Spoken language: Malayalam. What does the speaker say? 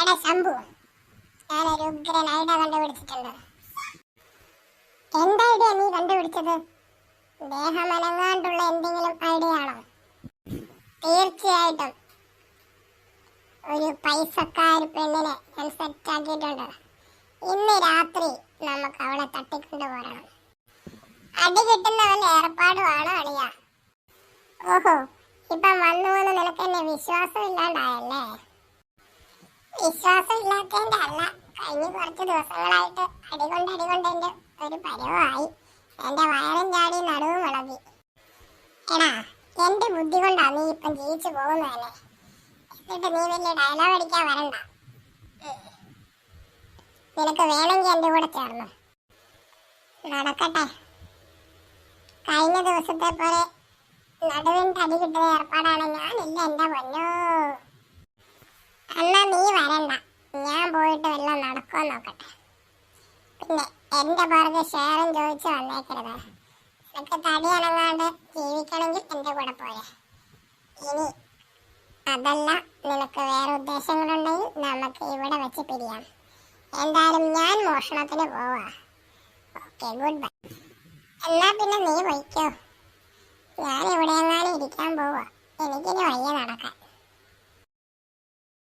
എടാ ശംഭു, ഞാനൊരു ഉഗ്രൻ ഐഡിയ കണ്ടുപിടിച്ചിട്ടുണ്ട്. എന്താ ഐഡിയ നീ കണ്ടുപിടിച്ചത്? ദേഹമനങ്ങാണ്ടുള്ള എന്തെങ്കിലും ഐഡിയ ആണോ? തീർച്ചയായിട്ടും ഒരു പൈസക്കാരി പെണ്ണിനെ ഞാൻ സെറ്റ് ആക്കിയിട്ടുണ്ട്. ഇന്ന് രാത്രി നമുക്ക് അവളെ തട്ടിക്കൊണ്ടു പോരണം. അടി കിട്ടുന്ന വല്ല ഏർപ്പാടുമാണ് അളിയ. ഓഹോ, ഇപ്പം വന്നു എന്ന് നിനക്ക് എന്നെ വിശ്വാസം ഇല്ലാണ്ടായല്ലേ? വിശ്വാസം ഇല്ലാത്തതിന്റെ അല്ല, കഴിഞ്ഞ കുറച്ച് ദിവസങ്ങളായിട്ട് അടികൊണ്ട് എന്റെ ഒരു പരുവമായി. എന്റെ വയറും ചാടി നടുവും ഇളകി. എടാ, എന്റെ ബുദ്ധി കൊണ്ടാ നീ ഇപ്പം ജയിച്ചു പോകുന്നതല്ലേ. എന്നിട്ട് നീ വലിയ ഡയലോഗ് അടിക്കാൻ വരണ്ട. നിനക്ക് വേണമെങ്കിൽ എന്റെ കൂടെ ചേർന്നു നടക്കട്ടെ. കഴിഞ്ഞ ദിവസത്തെ പോലെ നടുവിന്റെ അടി കിട്ടുന്ന ഏർപ്പാടാണ് ഞാനില്ല എന്റെ പൊന്നോ. എന്നാ നീ വരണ്ട, ഞാൻ പോയിട്ട് വല്ലതും നടക്കുമോ നോക്കട്ടെ. പിന്നെ എന്റെ പുറകെ ഷെയറും ചോദിച്ചു വന്നേക്കരുത്. നിനക്ക് തടി അനങ്ങാണ്ട് ജീവിക്കണമെങ്കിൽ എന്റെ കൂടെ പോരെ. ഇനി അതല്ല, നിനക്ക് വേറെ ഉദ്ദേശങ്ങളുണ്ടെങ്കിൽ നമുക്ക് ഇവിടെ വെച്ച് പിരിയാം. എന്തായാലും ഞാൻ മോഷണത്തിന് പോവാ. Okay, good bye. എന്നാ പിന്നെ നീ വയ്ക്കോ, ഞാൻ ഇവിടെ എങ്ങാനും ഇരിക്കാൻ പോവാ. എനിക്കിനി വയ്യ നടക്കാൻ.